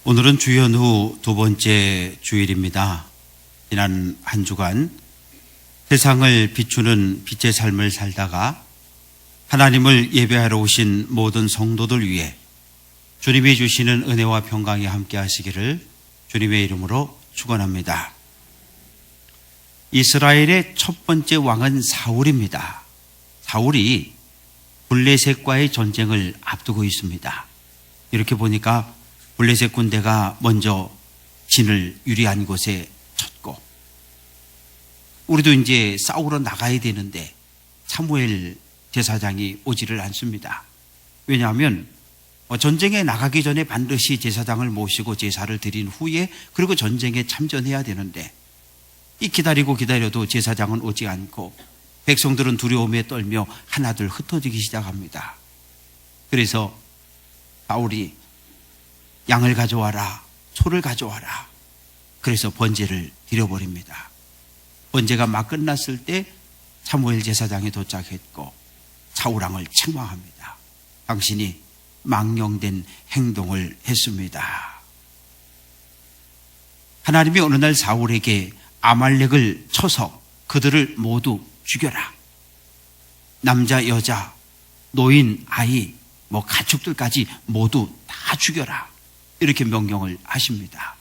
오늘은 주연 후 두 번째 주일입니다. 지난 한 주간 세상을 비추는 빛의 삶을 살다가 하나님을 예배하러 오신 모든 성도들 위해 주님이 주시는 은혜와 평강이 함께 하시기를 주님의 이름으로 축원합니다. 이스라엘의 첫 번째 왕은 사울입니다. 사울이 블레셋과의 전쟁을 앞두고 있습니다. 이렇게 보니까 블레셋 군대가 먼저 진을 유리한 곳에 쳤고, 우리도 이제 싸우러 나가야 되는데 사무엘 제사장이 오지를 않습니다. 왜냐하면 전쟁에 나가기 전에 반드시 제사장을 모시고 제사를 드린 후에 그리고 전쟁에 참전해야 되는데, 이 기다려도 제사장은 오지 않고 백성들은 두려움에 떨며 하나둘 흩어지기 시작합니다. 그래서 사울이 양을 가져와라, 소를 가져와라. 그래서 번제를 드려버립니다. 번제가 막 끝났을 때 사무엘 제사장이 도착했고 사울왕을 책망합니다. 당신이 망령된 행동을 했습니다. 하나님이 어느 날 사울에게 아말렉을 쳐서 그들을 모두 죽여라. 남자, 여자, 노인, 아이, 가축들까지 모두 다 죽여라. 이렇게 명령을 하십니다.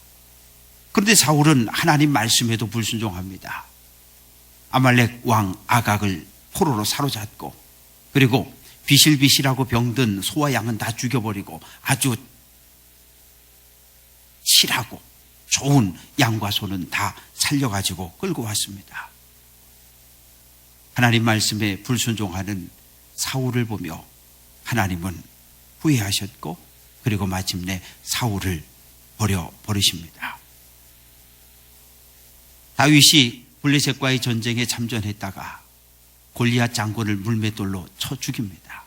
그런데 사울은 하나님 말씀에도 불순종합니다. 아말렉 왕 아각을 포로로 사로잡고, 그리고 비실비실하고 병든 소와 양은 다 죽여버리고 아주 실하고 좋은 양과 소는 다 살려가지고 끌고 왔습니다. 하나님 말씀에 불순종하는 사울을 보며 하나님은 후회하셨고, 그리고 마침내 사울을 버리십니다. 다윗이 블레셋과의 전쟁에 참전했다가 골리앗 장군을 물맷돌로 쳐 죽입니다.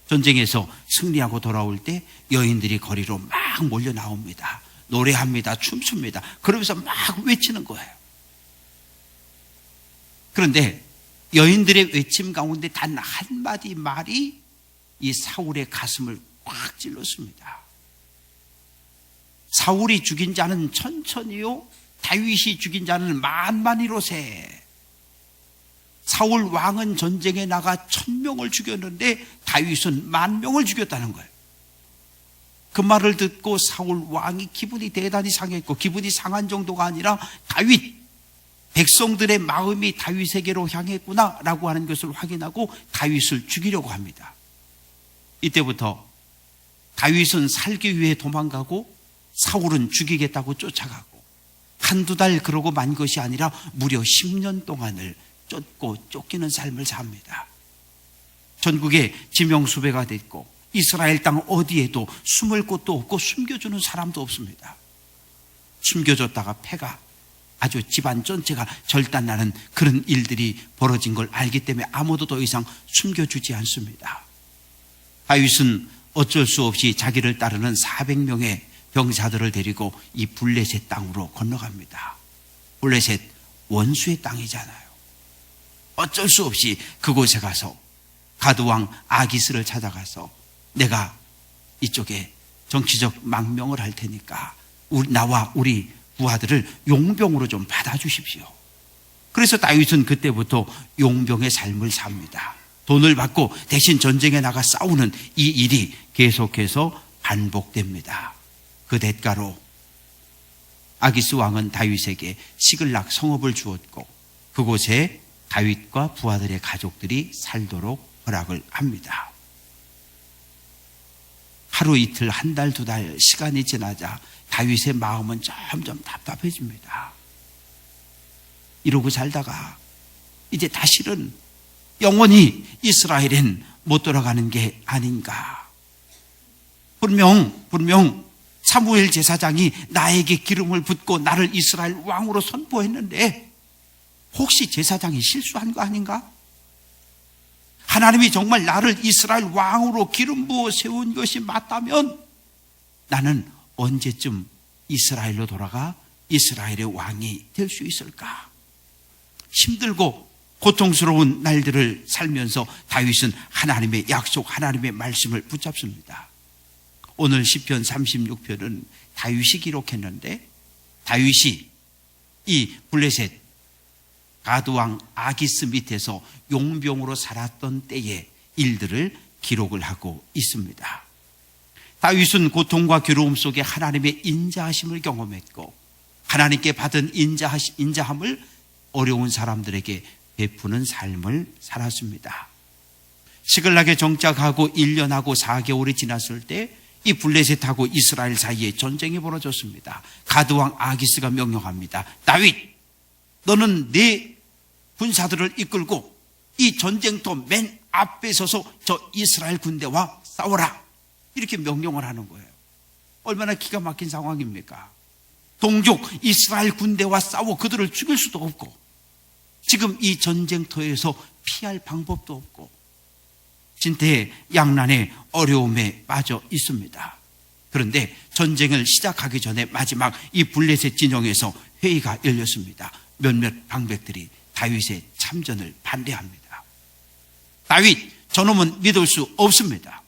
전쟁에서 승리하고 돌아올 때 여인들이 거리로 막 몰려 나옵니다. 노래합니다. 춤춥니다. 그러면서 막 외치는 거예요. 그런데 여인들의 외침 가운데 단 한마디 말이 이 사울의 가슴을 꽉 찔렀습니다. 사울이 죽인 자는 천천히요, 다윗이 죽인 자는 만만이로세. 사울 왕은 전쟁에 나가 1000명을 죽였는데 다윗은 10,000명을 죽였다는 거예요. 그 말을 듣고 사울 왕이 기분이 대단히 상했고, 기분이 상한 정도가 아니라 다윗, 백성들의 마음이 다윗에게로 향했구나라고 하는 것을 확인하고 다윗을 죽이려고 합니다. 이때부터 다윗은 살기 위해 도망가고 사울은 죽이겠다고 쫓아가고, 한두 달 그러고 만 것이 아니라 무려 10년 동안을 쫓고 쫓기는 삶을 삽니다. 전국에 지명수배가 됐고 이스라엘 땅 어디에도 숨을 곳도 없고 숨겨주는 사람도 없습니다. 숨겨줬다가 패가 아주 집안 전체가 절단나는 그런 일들이 벌어진 걸 알기 때문에 아무도 더 이상 숨겨주지 않습니다. 다윗은 어쩔 수 없이 자기를 따르는 400명의 병사들을 데리고 이 블레셋 땅으로 건너갑니다. 블레셋 원수의 땅이잖아요. 어쩔 수 없이 그곳에 가서 가드왕 아기스를 찾아가서 내가 이쪽에 정치적 망명을 할 테니까 나와 우리 부하들을 용병으로 좀 받아주십시오. 그래서 다윗은 그때부터 용병의 삶을 삽니다. 돈을 받고 대신 전쟁에 나가 싸우는 이 일이 계속해서 반복됩니다. 그 대가로 아기스 왕은 다윗에게 시글락 성읍을 주었고 그곳에 다윗과 부하들의 가족들이 살도록 허락을 합니다. 하루 이틀, 한 달, 두 달 시간이 지나자 다윗의 마음은 점점 답답해집니다. 이러고 살다가 이제 다시는 영원히 이스라엘엔 못 돌아가는 게 아닌가. 분명 사무엘 제사장이 나에게 기름을 붓고 나를 이스라엘 왕으로 선포했는데 혹시 제사장이 실수한 거 아닌가? 하나님이 정말 나를 이스라엘 왕으로 기름 부어 세운 것이 맞다면 나는 언제쯤 이스라엘로 돌아가 이스라엘의 왕이 될 수 있을까? 힘들고 고통스러운 날들을 살면서 다윗은 하나님의 약속, 하나님의 말씀을 붙잡습니다. 오늘 시편 36편은 다윗이 기록했는데, 다윗이 이 블레셋 가드왕 아기스 밑에서 용병으로 살았던 때의 일들을 기록을 하고 있습니다. 다윗은 고통과 괴로움 속에 하나님의 인자하심을 경험했고, 하나님께 받은 인자함을 어려운 사람들에게 베푸는 삶을 살았습니다. 시글락에 정착하고 1년하고 4개월이 지났을 때 이 블레셋하고 이스라엘 사이에 전쟁이 벌어졌습니다. 가드왕 아기스가 명령합니다. 다윗, 너는 네 군사들을 이끌고 이 전쟁터 맨 앞에 서서 저 이스라엘 군대와 싸워라. 이렇게 명령을 하는 거예요. 얼마나 기가 막힌 상황입니까? 동족 이스라엘 군대와 싸워 그들을 죽일 수도 없고, 지금 이 전쟁터에서 피할 방법도 없고, 진퇴양난의 어려움에 빠져 있습니다. 그런데 전쟁을 시작하기 전에 마지막 이 블레셋 진영에서 회의가 열렸습니다. 몇몇 방백들이 다윗의 참전을 반대합니다. 다윗, 저놈은 믿을 수 없습니다.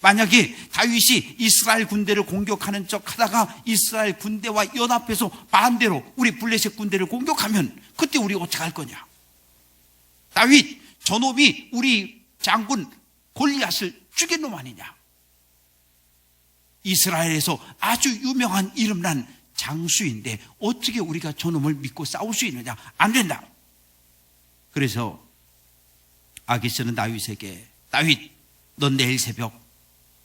만약에 다윗이 이스라엘 군대를 공격하는 척 하다가 이스라엘 군대와 연합해서 반대로 우리 블레셋 군대를 공격하면 그때 우리 어떡할 거냐? 다윗, 저놈이 우리 장군 골리앗을 죽인 놈 아니냐? 이스라엘에서 아주 유명한 이름난 장수인데 어떻게 우리가 저놈을 믿고 싸울 수 있느냐? 안 된다. 그래서 아기스는 다윗에게, 다윗, 넌 내일 새벽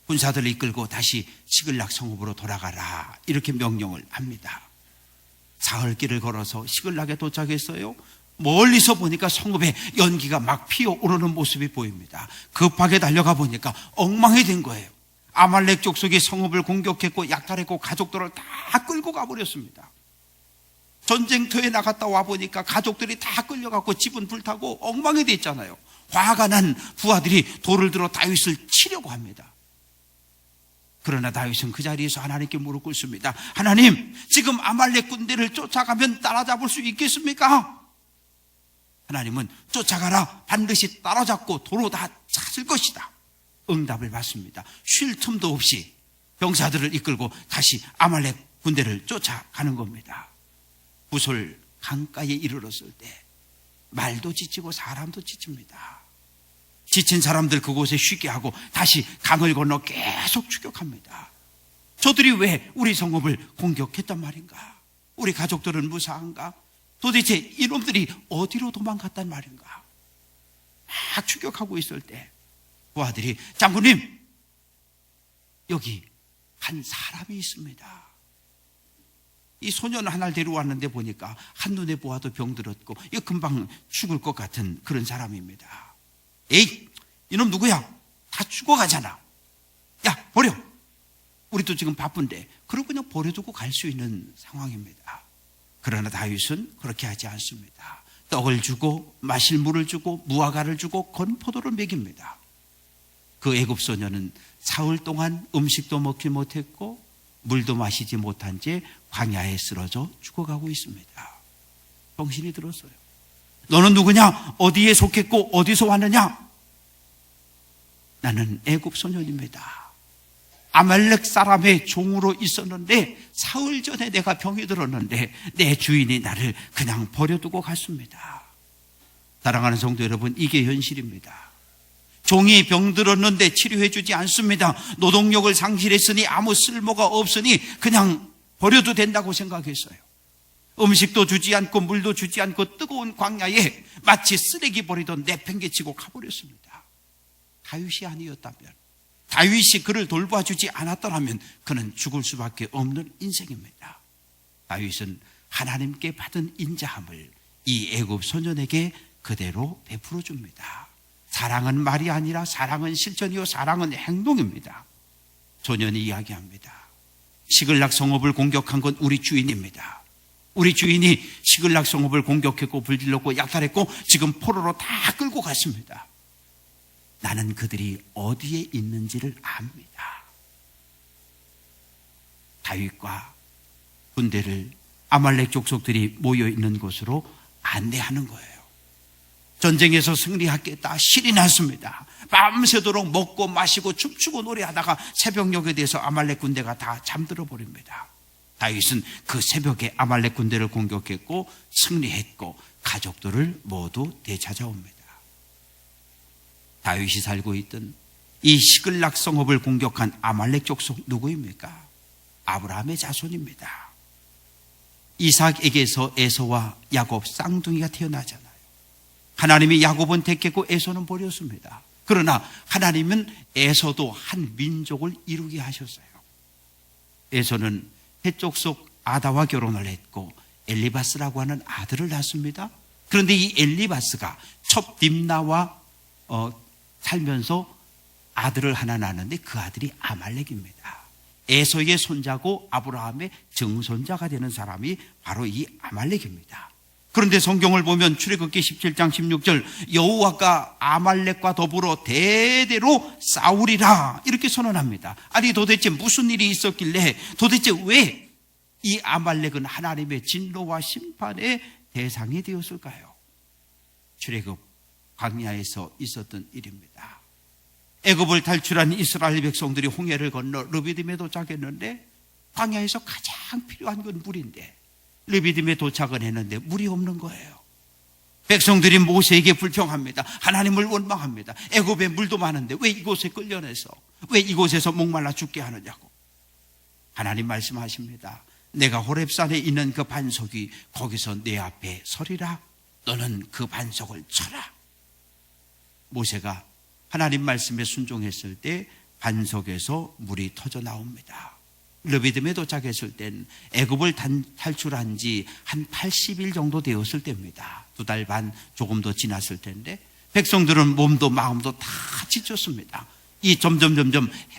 군사들을 이끌고 다시 시글락 성읍으로 돌아가라. 이렇게 명령을 합니다. 사흘길을 걸어서 시글락에 도착했어요. 멀리서 보니까 성읍에 연기가 막 피어오르는 모습이 보입니다. 급하게 달려가 보니까 엉망이 된 거예요. 아말렉 족속이 성읍을 공격했고 약탈했고 가족들을 다 끌고 가버렸습니다. 전쟁터에 나갔다 와보니까 가족들이 다 끌려가고 집은 불타고 엉망이 됐잖아요. 화가 난 부하들이 돌을 들어 다윗을 치려고 합니다. 그러나 다윗은 그 자리에서 하나님께 무릎 꿇습니다. 하나님, 지금 아말렉 군대를 쫓아가면 따라잡을 수 있겠습니까? 하나님은 쫓아가라, 반드시 따라잡고 도로 다 찾을 것이다. 응답을 받습니다. 쉴 틈도 없이 병사들을 이끌고 다시 아말렉 군대를 쫓아가는 겁니다. 부솔 강가에 이르렀을 때 말도 지치고 사람도 지칩니다. 지친 사람들 그곳에 쉬게 하고 다시 강을 건너 계속 추격합니다. 저들이 왜 우리 성읍을 공격했단 말인가? 우리 가족들은 무사한가? 도대체 이놈들이 어디로 도망갔단 말인가? 막 추격하고 있을 때 부하들이, 장군님, 여기 한 사람이 있습니다. 이 소년 하나를 데려왔는데 보니까 한눈에 보아도 병들었고 이거 금방 죽을 것 같은 그런 사람입니다. 에이, 이놈 누구야? 다 죽어가잖아. 야, 버려. 우리도 지금 바쁜데. 그러고 그냥 버려두고 갈 수 있는 상황입니다. 그러나 다윗은 그렇게 하지 않습니다. 떡을 주고 마실 물을 주고 무화과를 주고 건포도를 먹입니다. 그 애굽 소녀는 사흘 동안 음식도 먹지 못했고 물도 마시지 못한 채 광야에 쓰러져 죽어가고 있습니다. 정신이 들었어요. 너는 누구냐? 어디에 속했고 어디서 왔느냐? 나는 애굽 소년입니다. 아말렉 사람의 종으로 있었는데 사흘 전에 내가 병이 들었는데 내 주인이 나를 그냥 버려두고 갔습니다. 사랑하는 성도 여러분, 이게 현실입니다. 종이 병들었는데 치료해 주지 않습니다. 노동력을 상실했으니 아무 쓸모가 없으니 그냥 버려도 된다고 생각했어요. 음식도 주지 않고 물도 주지 않고 뜨거운 광야에 마치 쓰레기 버리던 내팽개치고 가버렸습니다. 다윗이 아니었다면, 다윗이 그를 돌봐주지 않았더라면 그는 죽을 수밖에 없는 인생입니다. 다윗은 하나님께 받은 인자함을 이 애굽 소년에게 그대로 베풀어 줍니다. 사랑은 말이 아니라 사랑은 실천이요 사랑은 행동입니다. 소년이 이야기합니다. 시글락 성읍을 공격한 건 우리 주인입니다. 우리 주인이 시글락 성읍을 공격했고 불질렀고 약탈했고 지금 포로로 다 끌고 갔습니다. 나는 그들이 어디에 있는지를 압니다. 다윗과 군대를 아말렉 족속들이 모여있는 곳으로 안내하는 거예요. 전쟁에서 승리하겠다 실이 났습니다. 밤새도록 먹고 마시고 춤추고 노래하다가 새벽녘에 대해서 아말렉 군대가 다 잠들어 버립니다. 다윗은 그 새벽에 아말렉 군대를 공격했고 승리했고 가족들을 모두 되찾아옵니다. 다윗이 살고 있던 이 시글락 성읍을 공격한 아말렉 족속 누구입니까? 아브라함의 자손입니다. 이삭에게서 에서와 야곱 쌍둥이가 태어나잖아요. 하나님이 야곱은 택했고 에서는 버렸습니다. 그러나 하나님은 에서도 한 민족을 이루게 하셨어요. 에서는 해족 속 아다와 결혼을 했고 엘리바스라고 하는 아들을 낳습니다. 그런데 이 엘리바스가 첩 딥나와 살면서 아들을 하나 낳았는데 그 아들이 아말렉입니다. 에서의 손자고 아브라함의 증손자가 되는 사람이 바로 이 아말렉입니다. 그런데 성경을 보면 출애굽기 17장 16절 여호와가 아말렉과 더불어 대대로 싸우리라 이렇게 선언합니다. 아니 도대체 무슨 일이 있었길래 도대체 왜 이 아말렉은 하나님의 진노와 심판의 대상이 되었을까요? 출애굽 광야에서 있었던 일입니다. 애굽을 탈출한 이스라엘 백성들이 홍해를 건너 르비딤에 도착했는데 광야에서 가장 필요한 건 물인데 르비딤에 도착을 했는데 물이 없는 거예요. 백성들이 모세에게 불평합니다. 하나님을 원망합니다. 애굽에 물도 많은데 왜 이곳에 끌려내서 왜 이곳에서 목말라 죽게 하느냐고. 하나님 말씀하십니다. 내가 호렙산에 있는 그 반석이 거기서 내 앞에 서리라. 너는 그 반석을 쳐라. 모세가 하나님 말씀에 순종했을 때 반석에서 물이 터져 나옵니다. 르비딤에 도착했을 땐 애굽을 탈출한 지 한 80일 정도 되었을 때입니다. 2달 반 조금 더 지났을 텐데 백성들은 몸도 마음도 다 지쳤습니다. 이 점점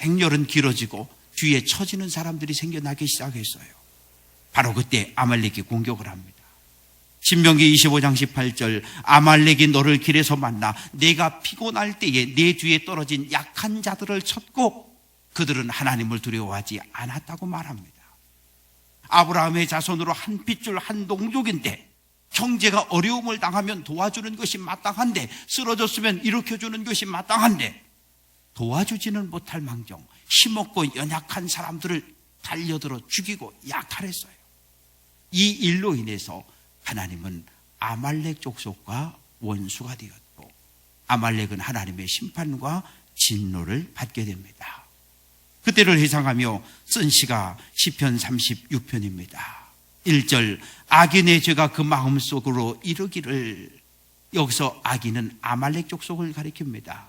행렬은 길어지고 뒤에 처지는 사람들이 생겨나기 시작했어요. 바로 그때 아말렉이 공격을 합니다. 신명기 25장 18절 아말렉이 너를 길에서 만나 내가 피곤할 때에 내 뒤에 떨어진 약한 자들을 쳤고 그들은 하나님을 두려워하지 않았다고 말합니다. 아브라함의 자손으로 한 핏줄 한 동족인데 형제가 어려움을 당하면 도와주는 것이 마땅한데 쓰러졌으면 일으켜주는 것이 마땅한데 도와주지는 못할 망정 힘없고 연약한 사람들을 달려들어 죽이고 약탈했어요. 이 일로 인해서 하나님은 아말렉 족속과 원수가 되었고 아말렉은 하나님의 심판과 진노를 받게 됩니다. 그때를 회상하며 쓴 시가 시편 36편입니다. 1절 악인의 죄가 그 마음속으로 이르기를. 여기서 악인은 아말렉 족속을 가리킵니다.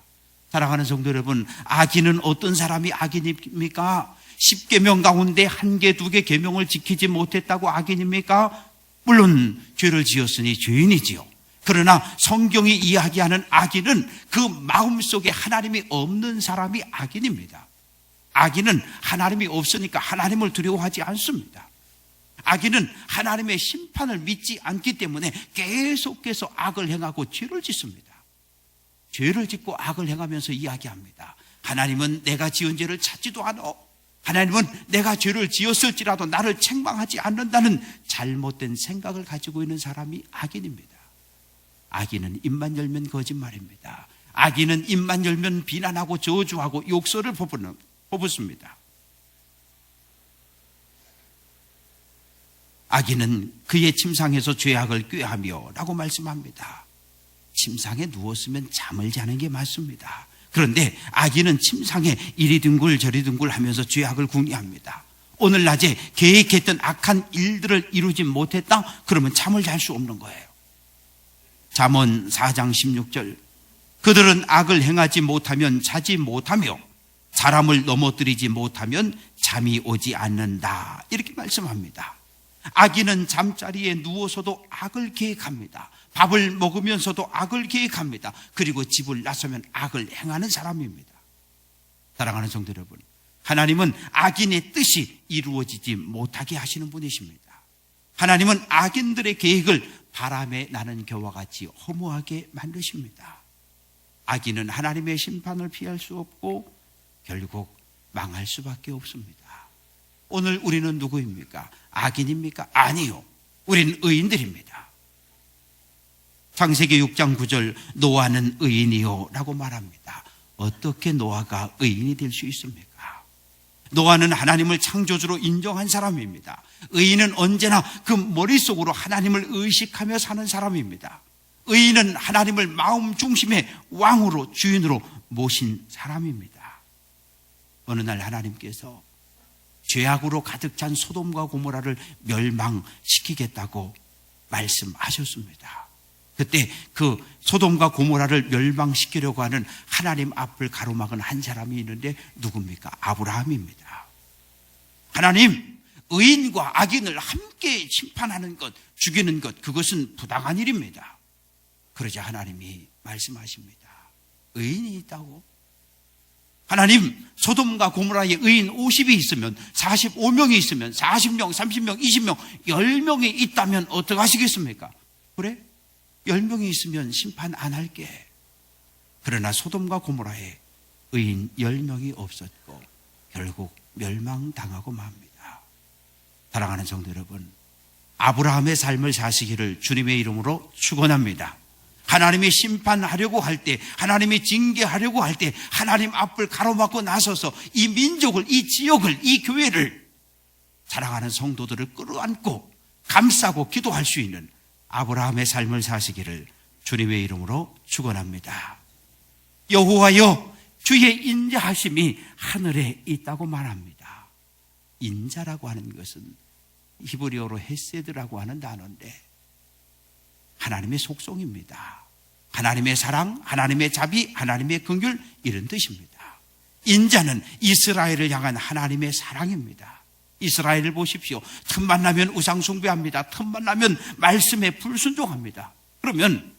사랑하는 성도 여러분, 악인은 어떤 사람이 악인입니까? 10계명 가운데 1개, 2개 계명을 지키지 못했다고 악인입니까? 물론 죄를 지었으니 죄인이지요. 그러나 성경이 이야기하는 악인은 그 마음속에 하나님이 없는 사람이 악인입니다. 악인은 하나님이 없으니까 하나님을 두려워하지 않습니다. 악인은 하나님의 심판을 믿지 않기 때문에 계속해서 악을 행하고 죄를 짓습니다. 죄를 짓고 악을 행하면서 이야기합니다. 하나님은 내가 지은 죄를 찾지도 않아. 하나님은 내가 죄를 지었을지라도 나를 책망하지 않는다는 잘못된 생각을 가지고 있는 사람이 악인입니다. 악인은 입만 열면 거짓말입니다. 악인은 입만 열면 비난하고 저주하고 욕설을 퍼붓습니다. 악인은 그의 침상에서 죄악을 꾀하며 라고 말씀합니다. 침상에 누웠으면 잠을 자는 게 맞습니다. 그런데 악인은 침상에 이리 둥글 저리 둥글 하면서 죄악을 궁리합니다. 오늘 낮에 계획했던 악한 일들을 이루지 못했다? 그러면 잠을 잘 수 없는 거예요. 잠언 4장 16절 그들은 악을 행하지 못하면 자지 못하며 사람을 넘어뜨리지 못하면 잠이 오지 않는다. 이렇게 말씀합니다. 악인은 잠자리에 누워서도 악을 계획합니다. 밥을 먹으면서도 악을 계획합니다. 그리고 집을 나서면 악을 행하는 사람입니다. 사랑하는 성도 여러분, 하나님은 악인의 뜻이 이루어지지 못하게 하시는 분이십니다. 하나님은 악인들의 계획을 바람에 나는 겨와 같이 허무하게 만드십니다. 악인은 하나님의 심판을 피할 수 없고 결국 망할 수밖에 없습니다. 오늘 우리는 누구입니까? 악인입니까? 아니요. 우리는 의인들입니다. 창세기 6장 9절 노아는 의인이요 라고 말합니다. 어떻게 노아가 의인이 될 수 있습니까? 노아는 하나님을 창조주로 인정한 사람입니다. 의인은 언제나 그 머릿속으로 하나님을 의식하며 사는 사람입니다. 의인은 하나님을 마음 중심의 왕으로 주인으로 모신 사람입니다. 어느 날 하나님께서 죄악으로 가득 찬 소돔과 고모라를 멸망시키겠다고 말씀하셨습니다. 그때 그 소돔과 고모라를 멸망시키려고 하는 하나님 앞을 가로막은 한 사람이 있는데 누굽니까? 아브라함입니다. 하나님, 의인과 악인을 함께 심판하는 것, 죽이는 것, 그것은 부당한 일입니다. 그러자 하나님이 말씀하십니다. 의인이 있다고? 하나님, 소돔과 고모라에 의인 50이 있으면, 45명이 있으면, 40명, 30명, 20명, 10명이 있다면 어떡하시겠습니까? 그래? 10명이 있으면 심판 안 할게. 그러나 소돔과 고모라에 의인 10명이 없었고 결국 멸망당하고 맙니다. 사랑하는 성도 여러분, 아브라함의 삶을 사시기를 주님의 이름으로 축원합니다. 하나님이 심판하려고 할 때, 하나님이 징계하려고 할 때 하나님 앞을 가로막고 나서서 이 민족을, 이 지역을, 이 교회를, 사랑하는 성도들을 끌어안고 감싸고 기도할 수 있는 아브라함의 삶을 사시기를 주님의 이름으로 축원합니다. 여호와여, 주의 인자하심이 하늘에 있다고 말합니다. 인자라고 하는 것은 히브리어로 헤세드라고 하는 단어인데 하나님의 속성입니다. 하나님의 사랑, 하나님의 자비, 하나님의 긍휼, 이런 뜻입니다. 인자는 이스라엘을 향한 하나님의 사랑입니다. 이스라엘을 보십시오. 틈만 나면 우상 숭배합니다. 틈만 나면 말씀에 불순종합니다. 그러면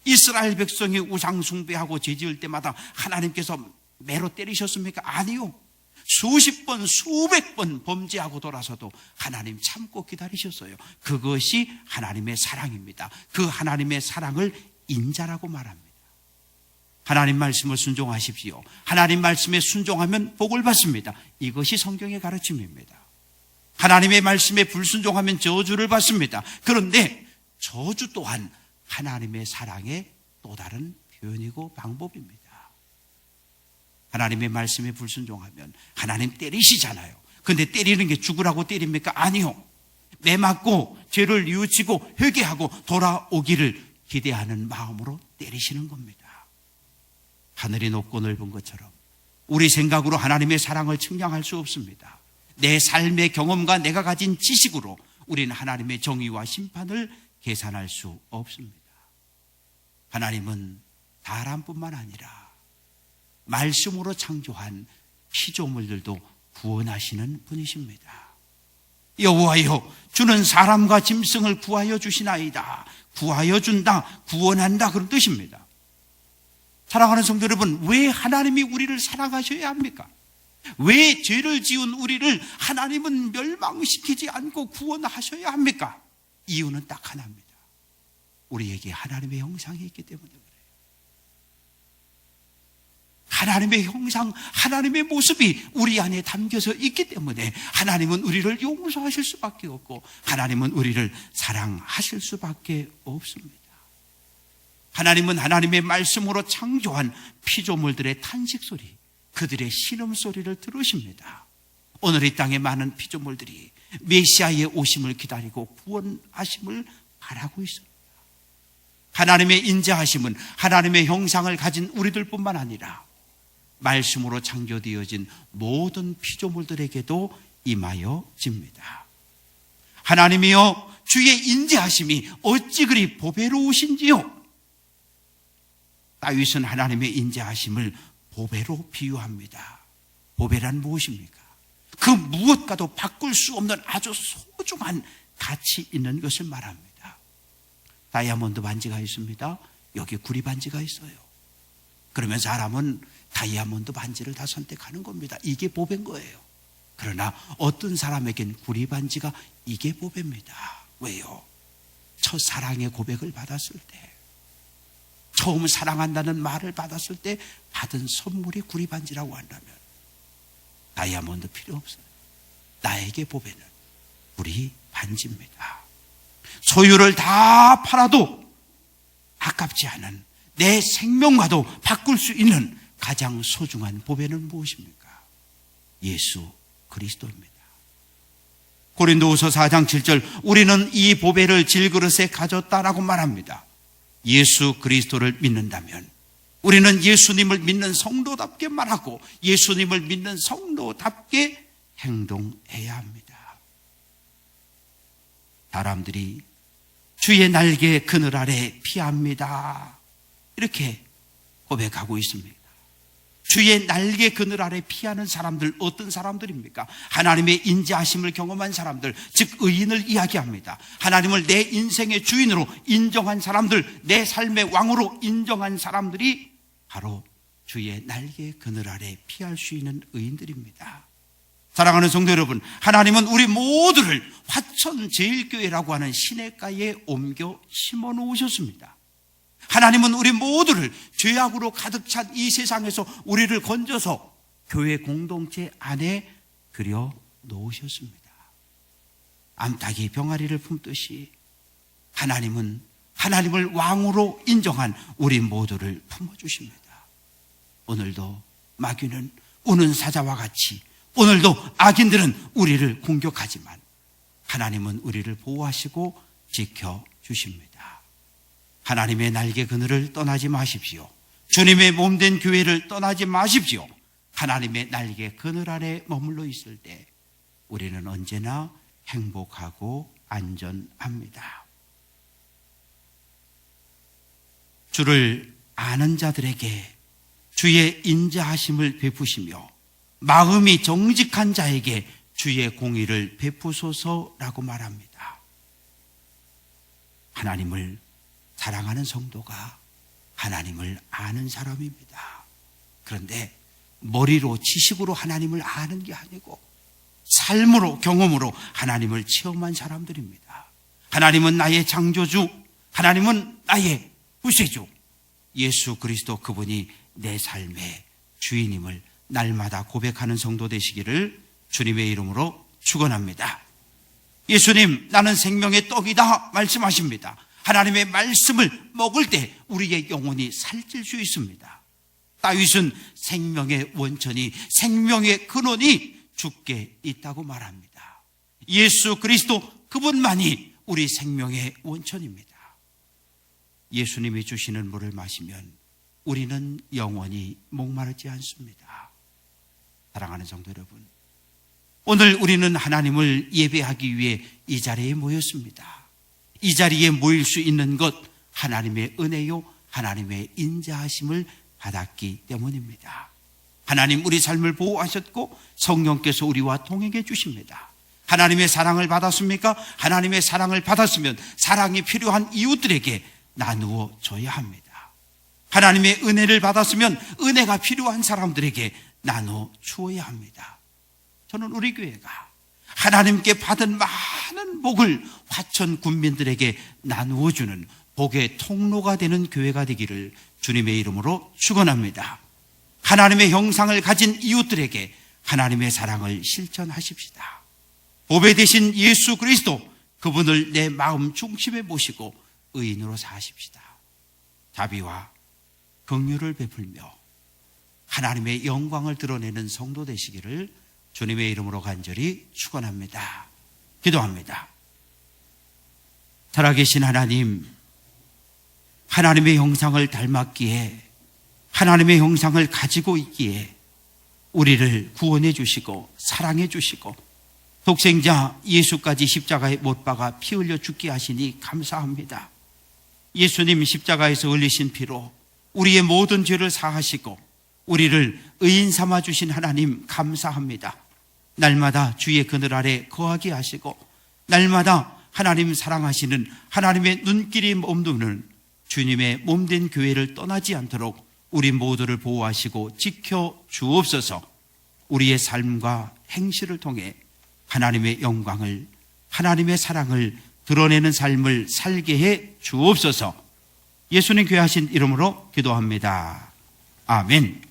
이스라엘 백성이 우상 숭배하고 죄지을 때마다 하나님께서 매로 때리셨습니까? 아니요. 수십 번, 수백 번 범죄하고 돌아서도 하나님 참고 기다리셨어요. 그것이 하나님의 사랑입니다. 그 하나님의 사랑을 인자라고 말합니다. 하나님 말씀을 순종하십시오. 하나님 말씀에 순종하면 복을 받습니다. 이것이 성경의 가르침입니다. 하나님의 말씀에 불순종하면 저주를 받습니다. 그런데 저주 또한 하나님의 사랑의 또 다른 표현이고 방법입니다. 하나님의 말씀에 불순종하면 하나님 때리시잖아요. 그런데 때리는 게 죽으라고 때립니까? 아니요. 매 맞고 죄를 뉘우치고 회개하고 돌아오기를 기대하는 마음으로 때리시는 겁니다. 하늘이 높고 넓은 것처럼 우리 생각으로 하나님의 사랑을 측량할 수 없습니다. 내 삶의 경험과 내가 가진 지식으로 우리는 하나님의 정의와 심판을 계산할 수 없습니다. 하나님은 사람뿐만 아니라 말씀으로 창조한 피조물들도 구원하시는 분이십니다. 여호와여, 주는 사람과 짐승을 구하여 주시나이다. 구하여 준다, 구원한다, 그런 뜻입니다. 사랑하는 성도 여러분, 왜 하나님이 우리를 사랑하셔야 합니까? 왜 죄를 지은 우리를 하나님은 멸망시키지 않고 구원하셔야 합니까? 이유는 딱 하나입니다. 우리에게 하나님의 형상이 있기 때문에 그래요. 하나님의 형상, 하나님의 모습이 우리 안에 담겨서 있기 때문에 하나님은 우리를 용서하실 수밖에 없고 하나님은 우리를 사랑하실 수밖에 없습니다. 하나님은 하나님의 말씀으로 창조한 피조물들의 탄식소리, 그들의 신음소리를 들으십니다. 오늘 이 땅에 많은 피조물들이 메시아의 오심을 기다리고 구원하심을 바라고 있습니다. 하나님의 인자하심은 하나님의 형상을 가진 우리들뿐만 아니라 말씀으로 창조되어진 모든 피조물들에게도 임하여집니다. 하나님이여, 주의 인자하심이 어찌 그리 보배로우신지요. 다윗은 하나님의 인자하심을 보배로 비유합니다. 보배란 무엇입니까? 그 무엇과도 바꿀 수 없는 아주 소중한 가치 있는 것을 말합니다. 다이아몬드 반지가 있습니다. 여기 구리 반지가 있어요. 그러면 사람은 다이아몬드 반지를 다 선택하는 겁니다. 이게 보배인 거예요. 그러나 어떤 사람에겐 구리 반지가 이게 보배입니다. 왜요? 첫사랑의 고백을 받았을 때, 처음 사랑한다는 말을 받았을 때 받은 선물이 구리 반지라고 한다면 다이아몬드 필요 없어요. 나에게 보배는 구리 반지입니다. 소유를 다 팔아도 아깝지 않은 내 생명과도 바꿀 수 있는 가장 소중한 보배는 무엇입니까? 예수 그리스도입니다. 고린도후서 4장 7절, 우리는 이 보배를 질그릇에 가졌다라고 말합니다. 예수 그리스도를 믿는다면 우리는 예수님을 믿는 성도답게 말하고 예수님을 믿는 성도답게 행동해야 합니다. 사람들이 주의 날개 그늘 아래 피합니다, 이렇게 고백하고 있습니다. 주의 날개 그늘 아래 피하는 사람들, 어떤 사람들입니까? 하나님의 인자하심을 경험한 사람들, 즉 의인을 이야기합니다. 하나님을 내 인생의 주인으로 인정한 사람들, 내 삶의 왕으로 인정한 사람들이 바로 주의 날개 그늘 아래 피할 수 있는 의인들입니다. 사랑하는 성도 여러분, 하나님은 우리 모두를 화천제일교회라고 하는 시냇가에 옮겨 심어 놓으셨습니다. 하나님은 우리 모두를 죄악으로 가득 찬 이 세상에서 우리를 건져서 교회 공동체 안에 들여 놓으셨습니다. 암탉이 병아리를 품듯이 하나님은 하나님을 왕으로 인정한 우리 모두를 품어주십니다. 오늘도 마귀는 우는 사자와 같이, 오늘도 악인들은 우리를 공격하지만 하나님은 우리를 보호하시고 지켜주십니다. 하나님의 날개 그늘을 떠나지 마십시오. 주님의 몸된 교회를 떠나지 마십시오. 하나님의 날개 그늘 아래 머물러 있을 때 우리는 언제나 행복하고 안전합니다. 주를 아는 자들에게 주의 인자하심을 베푸시며 마음이 정직한 자에게 주의 공의를 베푸소서라고 말합니다. 하나님을 사랑하는 성도가 하나님을 아는 사람입니다. 그런데 머리로 지식으로 하나님을 아는 게 아니고 삶으로 경험으로 하나님을 체험한 사람들입니다. 하나님은 나의 창조주, 하나님은 나의 구세주, 예수 그리스도 그분이 내 삶의 주인임을 날마다 고백하는 성도 되시기를 주님의 이름으로 축원합니다. 예수님, 나는 생명의 떡이다 말씀하십니다. 하나님의 말씀을 먹을 때 우리의 영혼이 살찔 수 있습니다. 다윗은 생명의 원천이, 생명의 근원이 주께 있다고 말합니다. 예수 그리스도 그분만이 우리 생명의 원천입니다. 예수님이 주시는 물을 마시면 우리는 영원히 목마르지 않습니다. 사랑하는 성도 여러분, 오늘 우리는 하나님을 예배하기 위해 이 자리에 모였습니다. 이 자리에 모일 수 있는 것, 하나님의 은혜요, 하나님의 인자하심을 받았기 때문입니다. 하나님 우리 삶을 보호하셨고 성령께서 우리와 동행해 주십니다. 하나님의 사랑을 받았습니까? 하나님의 사랑을 받았으면 사랑이 필요한 이웃들에게 나누어 줘야 합니다. 하나님의 은혜를 받았으면 은혜가 필요한 사람들에게 나누어 주어야 합니다. 저는 우리 교회가 하나님께 받은 많은 복을 화천 군민들에게 나누어 주는 복의 통로가 되는 교회가 되기를 주님의 이름으로 축원합니다. 하나님의 형상을 가진 이웃들에게 하나님의 사랑을 실천하십시다. 보배 되신 예수 그리스도, 그분을 내 마음 중심에 모시고 의인으로 사십시다. 자비와 긍휼을 베풀며 하나님의 영광을 드러내는 성도 되시기를 주님의 이름으로 간절히 축원합니다. 기도합니다. 살아계신 하나님, 하나님의 형상을 닮았기에, 하나님의 형상을 가지고 있기에 우리를 구원해 주시고 사랑해 주시고 독생자 예수까지 십자가에 못 박아 피 흘려 죽게 하시니 감사합니다. 예수님 십자가에서 흘리신 피로 우리의 모든 죄를 사하시고 우리를 의인 삼아 주신 하나님 감사합니다. 날마다 주의 그늘 아래 거하게 하시고 날마다 하나님 사랑하시는 하나님의 눈길이 머무는 주님의 몸된 교회를 떠나지 않도록 우리 모두를 보호하시고 지켜 주옵소서. 우리의 삶과 행실을 통해 하나님의 영광을, 하나님의 사랑을 드러내는 삶을 살게 해 주옵소서. 예수님 귀하신 이름으로 기도합니다. 아멘.